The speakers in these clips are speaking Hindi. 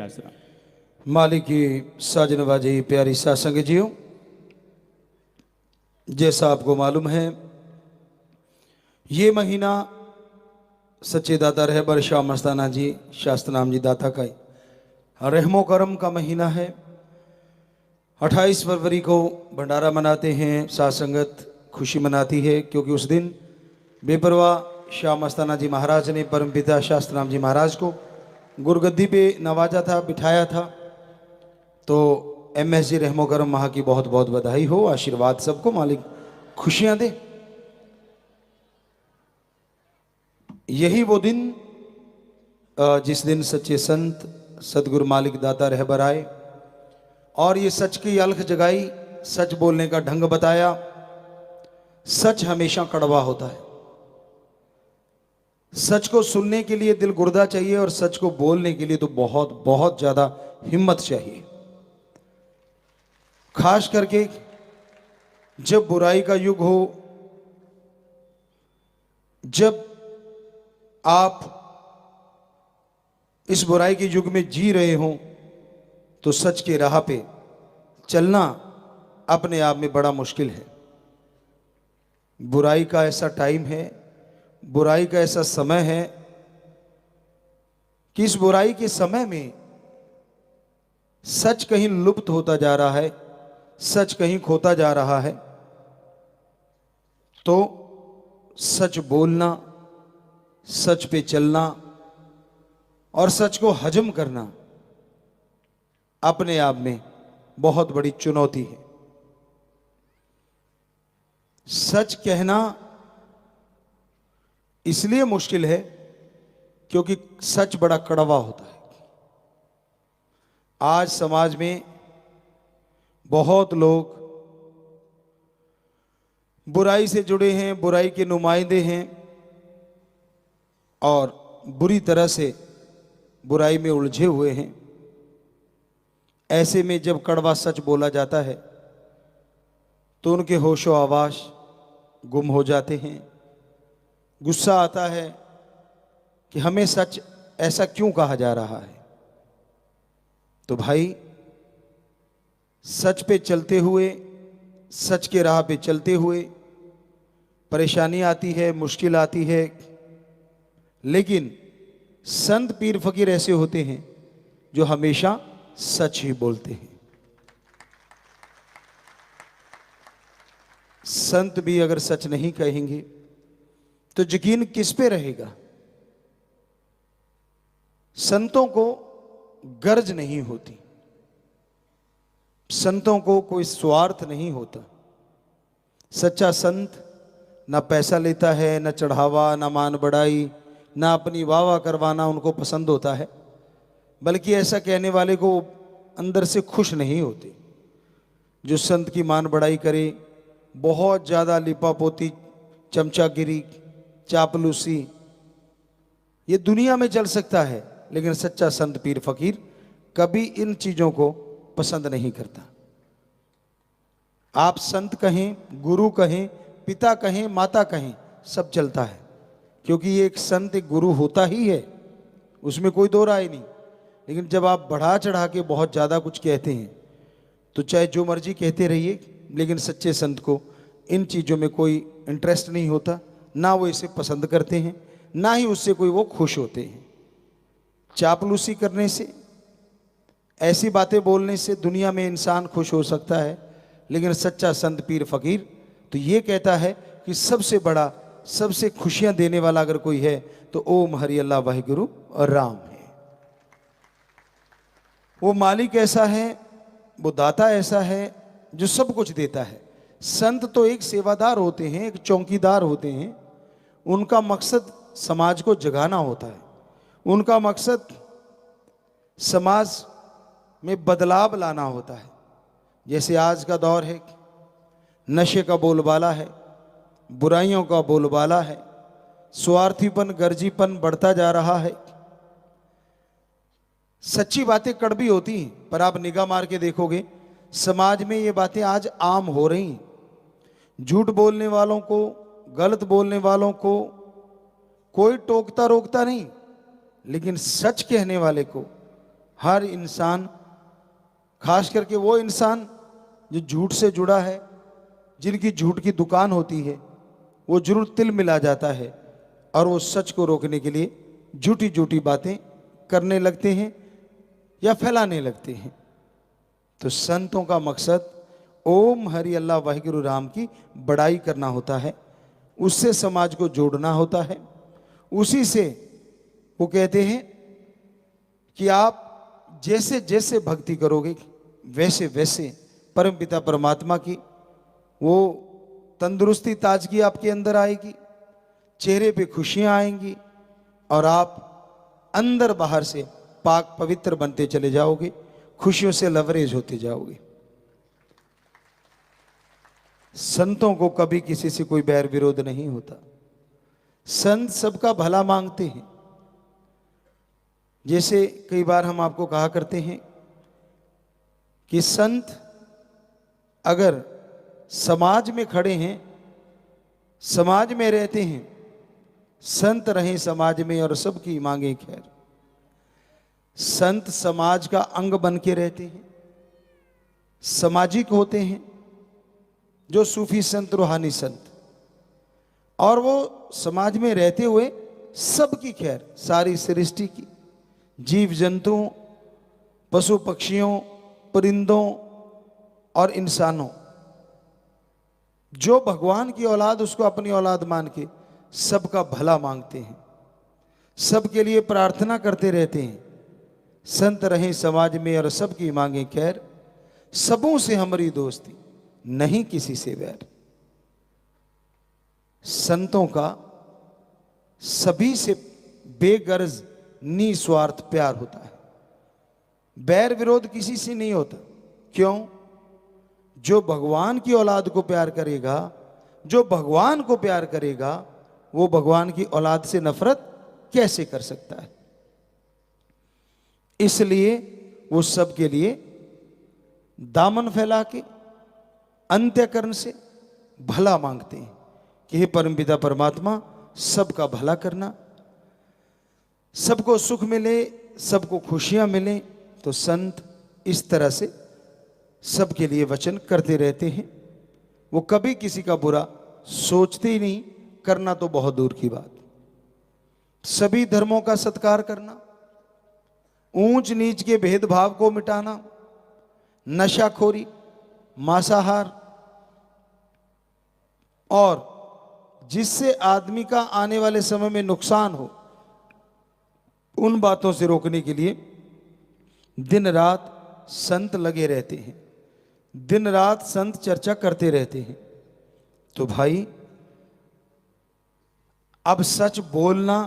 आसरा। मालिक की साजनबाजी प्यारी सासंग जियो, जैसा आपको मालूम है ये महीना सच्चे दाता रहबर शाह मस्ताना जी शास्त्र नाम जी दाता का रहमो करम का महीना है। 28 फरवरी को भंडारा मनाते हैं, साथ संगत खुशी मनाती है क्योंकि उस दिन बेपरवाह शाह मस्ताना जी महाराज ने परमपिता शास्त्र नाम जी महाराज को गुरगद्दी पे नवाजा था, बिठाया था। तो MS जी रहमो करम वहाँ की बहुत बहुत बधाई हो, आशीर्वाद सबको, मालिक खुशियाँ दे। यही वो दिन जिस दिन सच्चे संत सतगुरु मालिक दाता रहबर आए और ये सच की अलख जगाई, सच बोलने का ढंग बताया। सच हमेशा कड़वा होता है, सच को सुनने के लिए दिल गुर्दा चाहिए और सच को बोलने के लिए तो बहुत बहुत ज्यादा हिम्मत चाहिए। खास करके जब बुराई का युग हो, जब आप इस बुराई के युग में जी रहे हो, तो सच के राह पे चलना अपने आप में बड़ा मुश्किल है। बुराई का ऐसा टाइम है, बुराई का ऐसा समय है कि इस बुराई के समय में सच कहीं लुप्त होता जा रहा है, सच कहीं खोता जा रहा है। तो सच बोलना, सच पे चलना और सच को हजम करना अपने आप में बहुत बड़ी चुनौती है। सच कहना इसलिए मुश्किल है क्योंकि सच बड़ा कड़वा होता है। आज समाज में बहुत लोग बुराई से जुड़े हैं, बुराई के नुमाइंदे हैं और बुरी तरह से बुराई में उलझे हुए हैं। ऐसे में जब कड़वा सच बोला जाता है तो उनके होशो आवास गुम हो जाते हैं। गुस्सा आता है कि हमें सच ऐसा क्यों कहा जा रहा है। तो भाई, सच पे चलते हुए, सच के राह पे चलते हुए परेशानी आती है, मुश्किल आती है, लेकिन संत पीर फकीर ऐसे होते हैं जो हमेशा सच ही बोलते हैं। संत भी अगर सच नहीं कहेंगे तो यकीन किस पे रहेगा। संतों को गर्ज नहीं होती, संतों को कोई स्वार्थ नहीं होता। सच्चा संत ना पैसा लेता है, ना चढ़ावा, ना मान बढ़ाई, ना अपनी वाह वाह करवाना उनको पसंद होता है, बल्कि ऐसा कहने वाले को अंदर से खुश नहीं होते। जो संत की मान बढ़ाई करे, बहुत ज़्यादा लिपापोती, चमचागिरी, चापलूसी, ये दुनिया में चल सकता है, लेकिन सच्चा संत पीर फकीर कभी इन चीज़ों को पसंद नहीं करता। आप संत कहें, गुरु कहें, पिता कहें, माता कहें, सब चलता है, क्योंकि ये एक संत एक गुरु होता ही है, उसमें कोई दो राय नहीं। लेकिन जब आप बढ़ा चढ़ा के बहुत ज़्यादा कुछ कहते हैं तो चाहे जो मर्जी कहते रहिए, लेकिन सच्चे संत को इन चीज़ों में कोई इंटरेस्ट नहीं होता, ना वो इसे पसंद करते हैं, ना ही उससे कोई वो खुश होते हैं। चापलूसी करने से, ऐसी बातें बोलने से दुनिया में इंसान खुश हो सकता है, लेकिन सच्चा संत पीर फकीर तो ये कहता है कि सबसे बड़ा, सबसे खुशियां देने वाला अगर कोई है तो ओम हरि अल्लाह वाहिगुरु और राम है। वो मालिक ऐसा है, वो दाता ऐसा है जो सब कुछ देता है। संत तो एक सेवादार होते हैं, एक चौकीदार होते हैं। उनका मकसद समाज को जगाना होता है, उनका मकसद समाज में बदलाव लाना होता है। जैसे आज का दौर है, नशे का बोलबाला है, बुराइयों का बोलबाला है, स्वार्थीपन, गर्जीपन बढ़ता जा रहा है। सच्ची बातें कड़वी होती हैं, पर आप निगाह मार के देखोगे समाज में ये बातें आज आम हो रही हैं। झूठ बोलने वालों को, गलत बोलने वालों को कोई टोकता रोकता नहीं, लेकिन सच कहने वाले को हर इंसान, खास करके वो इंसान जो झूठ से जुड़ा है, जिनकी झूठ की दुकान होती है, वो जरूर तिल मिला जाता है और वो सच को रोकने के लिए झूठी झूठी बातें करने लगते हैं या फैलाने लगते हैं। तो संतों का मकसद ओम हरि अल्लाह वाहिगुरु राम की बड़ाई करना होता है, उससे समाज को जोड़ना होता है। उसी से वो कहते हैं कि आप जैसे जैसे भक्ति करोगे वैसे वैसे परमपिता परमात्मा की वो तंदुरुस्ती ताजगी आपके अंदर आएगी, चेहरे पे खुशियां आएंगी और आप अंदर बाहर से पाक पवित्र बनते चले जाओगे, खुशियों से लवरेज होते जाओगे। संतों को कभी किसी से कोई बैर विरोध नहीं होता। संत सबका भला मांगते हैं। जैसे कई बार हम आपको कहा करते हैं कि संत अगर समाज में खड़े हैं, समाज में रहते हैं, संत रहें समाज में और सबकी मांगे खैर। संत समाज का अंग बन के रहते हैं, सामाजिक होते हैं, जो सूफी संत, रूहानी संत, और वो समाज में रहते हुए सबकी खैर, सारी सृष्टि की, जीव जंतुओं, पशु पक्षियों, परिंदों और इंसानों, जो भगवान की औलाद उसको अपनी औलाद मान के सबका भला मांगते हैं, सबके लिए प्रार्थना करते रहते हैं। संत रहें समाज में और सबकी मांगे खैर, सबों से हमारी दोस्ती, नहीं किसी से वैर। संतों का सभी से बेगर्ज निस्वार्थ प्यार होता है, बैर विरोध किसी से नहीं होता। क्यों? जो भगवान की औलाद को प्यार करेगा, जो भगवान को प्यार करेगा, वो भगवान की औलाद से नफरत कैसे कर सकता है? इसलिए वो सबके लिए दामन फैला के अंत्यकरण से भला मांगते हैं कि हे परमपिता परमात्मा, सबका भला करना, सबको सुख मिले, सबको खुशियां मिले। तो संत इस तरह से सबके लिए वचन करते रहते हैं। वो कभी किसी का बुरा सोचते ही नहीं, करना तो बहुत दूर की बात। सभी धर्मों का सत्कार करना, ऊंच नीच के भेदभाव को मिटाना, नशाखोरी, मांसाहार और जिससे आदमी का आने वाले समय में नुकसान हो, उन बातों से रोकने के लिए दिन रात संत लगे रहते हैं, दिन रात संत चर्चा करते रहते हैं। तो भाई अब सच बोलना,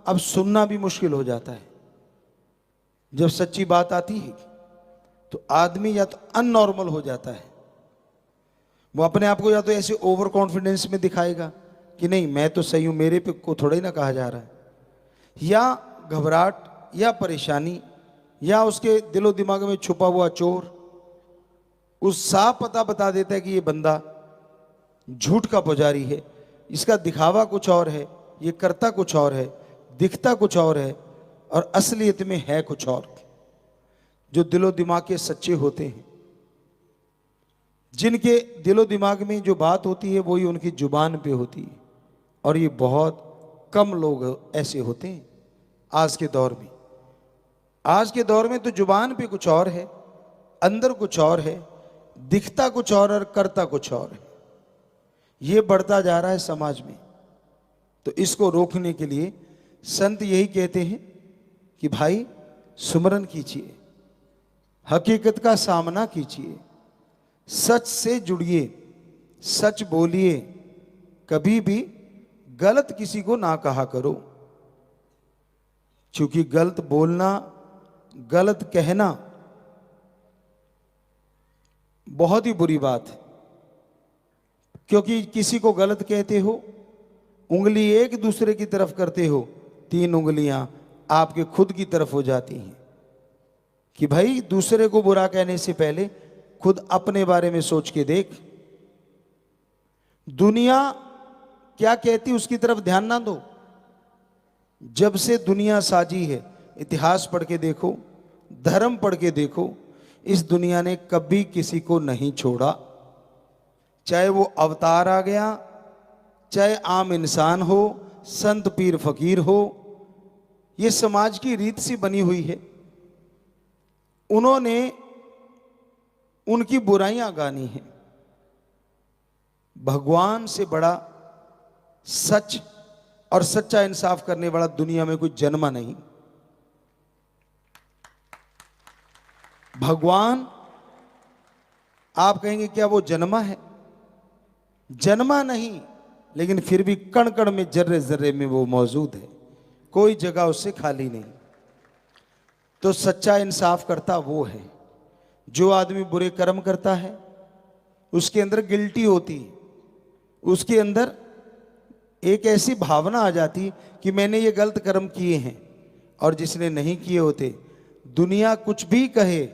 अब सुनना भी मुश्किल हो जाता है। जब सच्ची बात आती है तो आदमी या तो अननॉर्मल हो जाता है, वो अपने आप को या तो ऐसे ओवर कॉन्फिडेंस में दिखाएगा कि नहीं मैं तो सही हूं, मेरे पे को थोड़ा ही ना कहा जा रहा है, या घबराहट या परेशानी, या उसके दिलो दिमाग में छुपा हुआ चोर उस साफ पता बता देता है कि ये बंदा झूठ का पुजारी है, इसका दिखावा कुछ और है, ये करता कुछ और है, दिखता कुछ और है और असलियत में है कुछ और। जो दिलो दिमाग के सच्चे होते हैं, जिनके दिलो दिमाग में जो बात होती है वही उनकी जुबान पे होती है, और ये बहुत कम लोग ऐसे होते हैं आज के दौर में। आज के दौर में तो जुबान पे कुछ और है, अंदर कुछ और है, दिखता कुछ और करता कुछ और है। ये बढ़ता जा रहा है समाज में। तो इसको रोकने के लिए संत यही कहते हैं कि भाई सुमरन कीजिए, हकीकत का सामना कीजिए, सच से जुड़िए, सच बोलिए, कभी भी गलत किसी को ना कहा करो, क्योंकि गलत बोलना, गलत कहना बहुत ही बुरी बात है। क्योंकि किसी को गलत कहते हो, उंगली एक दूसरे की तरफ करते हो, 3 उंगलियां आपके खुद की तरफ हो जाती हैं। कि भाई दूसरे को बुरा कहने से पहले खुद अपने बारे में सोच के देख। दुनिया क्या कहती उसकी तरफ ध्यान ना दो। जब से दुनिया साजी है, इतिहास पढ़ के देखो, धर्म पढ़ के देखो, इस दुनिया ने कभी किसी को नहीं छोड़ा, चाहे वो अवतार आ गया, चाहे आम इंसान हो, संत पीर फकीर हो, ये समाज की रीत सी बनी हुई है। उन्होंने उनकी बुराइयां गानी है। भगवान से बड़ा सच और सच्चा इंसाफ करने वाला दुनिया में कोई जन्मा नहीं। भगवान, आप कहेंगे क्या वो जन्मा है? जन्मा नहीं, लेकिन फिर भी कण कण में, जर्रे जर्रे में वो मौजूद है, कोई जगह उससे खाली नहीं। तो सच्चा इंसाफ करता वो है। जो आदमी बुरे कर्म करता है उसके अंदर गिल्टी होती, उसके अंदर एक ऐसी भावना आ जाती कि मैंने ये गलत कर्म किए हैं। और जिसने नहीं किए होते, दुनिया कुछ भी कहे,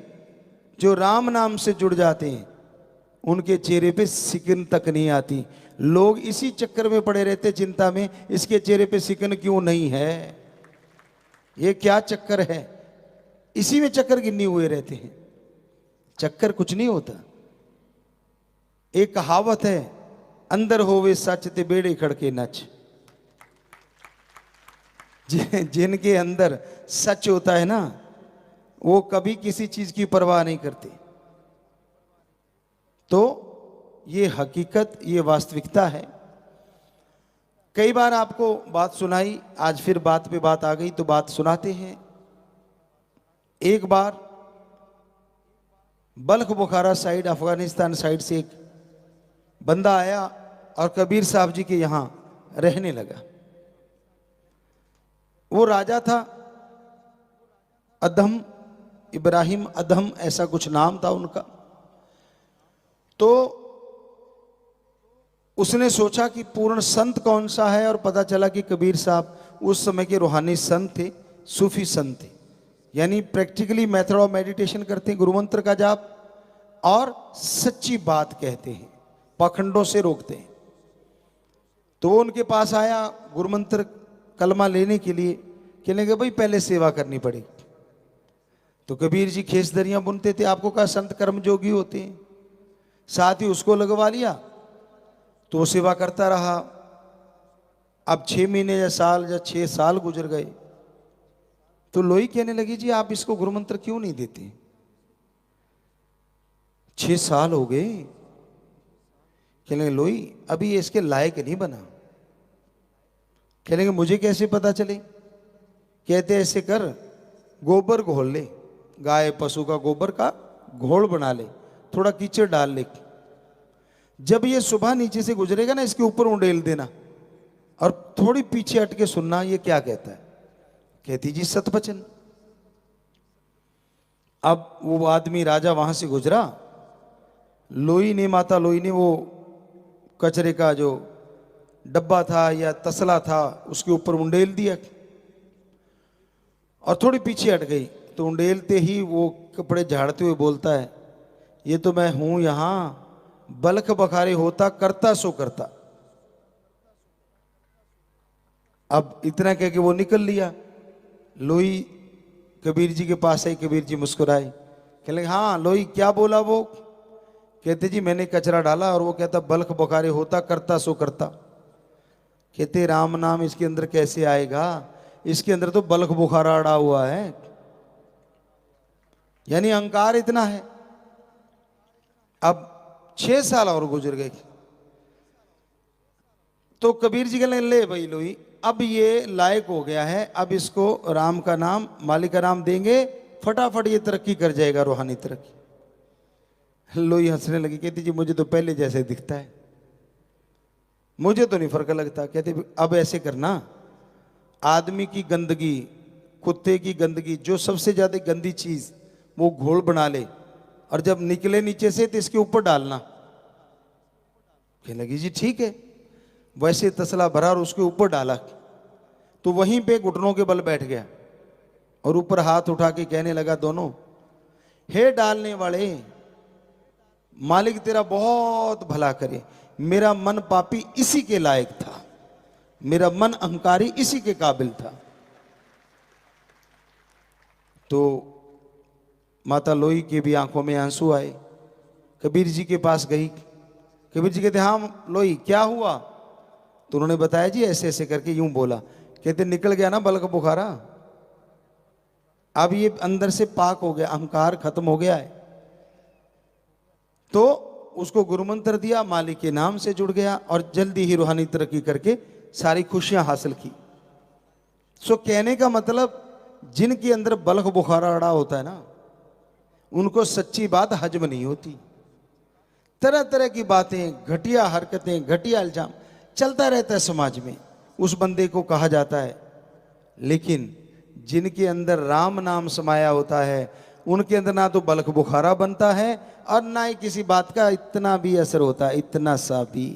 जो राम नाम से जुड़ जाते हैं उनके चेहरे पे सिकन तक नहीं आती। लोग इसी चक्कर में पड़े रहते, चिंता में, इसके चेहरे पे सिकन क्यों नहीं है, ये क्या चक्कर है, इसी में चक्कर गिन्नी हुए रहते हैं। चक्कर कुछ नहीं होता। एक कहावत है, अंदर होवे सच ते बेड़े खड़के नच। जिनके अंदर सच होता है ना, वो कभी किसी चीज की परवाह नहीं करते। तो ये हकीकत, ये वास्तविकता है। कई बार आपको बात सुनाई, आज फिर बात पे बात आ गई तो बात सुनाते हैं। एक बार बल्ख बुखारा साइड, अफगानिस्तान साइड से एक बंदा आया और कबीर साहब जी के यहां रहने लगा। वो राजा था, अदम, इब्राहिम अदम ऐसा कुछ नाम था उनका। तो उसने सोचा कि पूर्ण संत कौन सा है, और पता चला कि कबीर साहब उस समय के रूहानी संत थे, सूफी संत थे। यानी प्रैक्टिकली मेथड ऑफ मेडिटेशन करते हैं, गुरुमंत्र का जाप, और सच्ची बात कहते हैं, पाखंडों से रोकते हैं। तो वो उनके पास आया गुरुमंत्र कलमा लेने के लिए। कहने लगे भाई पहले सेवा करनी पड़ेगी। तो कबीर जी खेसदरियां बुनते थे, आपको कहा संत कर्मयोगी होते हैं, साथ ही उसको लगवा लिया। तो वो सेवा करता रहा। अब 6 महीने या साल या 6 साल गुजर गए। तो लोई कहने लगी जी आप इसको गुरुमंत्र क्यों नहीं देते? 6 साल हो गए। कहने लगे लोई अभी ये इसके लायक नहीं बना। कहने लगे मुझे कैसे पता चले? कहते ऐसे कर, गोबर घोल ले, गाय पशु का गोबर का घोल बना ले, थोड़ा कीचड़ डाल ले, जब ये सुबह नीचे से गुजरेगा ना इसके ऊपर उंडेल देना और थोड़ी पीछे हट के सुनना ये क्या कहता है। कहती जी सतवचन। अब वो आदमी राजा वहां से गुजरा, लोई ने, माता लोई ने वो कचरे का जो डब्बा था या तसला था उसके ऊपर उंडेल दिया और थोड़ी पीछे हट गई। तो उंडेलते ही वो कपड़े झाड़ते हुए बोलता है ये तो मैं हूं यहां, बल्ख बखारे होता करता सो करता। अब इतना कह के वो निकल लिया। लोई कबीर जी के पास आई, कबीर जी मुस्कुराए, कहने लगे हाँ लोई क्या बोला वो? कहते जी मैंने कचरा डाला और वो कहता बल्ख बखारे होता करता सो करता। कहते राम नाम इसके अंदर कैसे आएगा, इसके अंदर तो बल्ख बुखारा अड़ा हुआ है। यानी अहंकार इतना है। अब 6 साल और गुजर गए। तो कबीर जी कहने ले भाई लोई अब ये लायक हो गया है, अब इसको राम का नाम, मालिक का नाम देंगे, फटाफट ये तरक्की कर जाएगा, रूहानी तरक्की। लोई हंसने लगी, कहती जी मुझे तो पहले जैसे दिखता है, मुझे तो नहीं फर्क लगता। कहते अब ऐसे करना, आदमी की गंदगी, कुत्ते की गंदगी, जो सबसे ज्यादा गंदी चीज वो घोल बना ले और जब निकले नीचे से तो इसके ऊपर डालना। कहने लगी जी ठीक है। वैसे तसला भरा और उसके ऊपर डाला तो वहीं पे घुटनों के बल बैठ गया और ऊपर हाथ उठा के कहने लगा दोनों, हे डालने वाले, मालिक तेरा बहुत भला करे, मेरा मन पापी इसी के लायक था, मेरा मन अहंकारी इसी के काबिल था। तो माता लोई के भी आंखों में आंसू आए। कबीर जी के पास गई। कबीर जी कहते हाँ लोई क्या हुआ? तो उन्होंने बताया जी ऐसे ऐसे करके यूं बोला। कहते निकल गया ना बलक बुखारा, अब ये अंदर से पाक हो गया, अहंकार खत्म हो गया है। तो उसको गुरु मंत्र दिया, मालिक के नाम से जुड़ गया और जल्दी ही रूहानी तरक्की करके सारी खुशियां हासिल की। सो कहने का मतलब जिनके अंदर बलख बुखारा अड़ा होता है ना, उनको सच्ची बात हजम नहीं होती। तरह तरह की बातें, घटिया हरकतें, घटिया इल्जाम चलता रहता है समाज में, उस बंदे को कहा जाता है। लेकिन जिनके अंदर राम नाम समाया होता है, उनके अंदर ना तो बलख बुखारा बनता है और ना ही किसी बात का इतना भी असर होता है, इतना सा भी।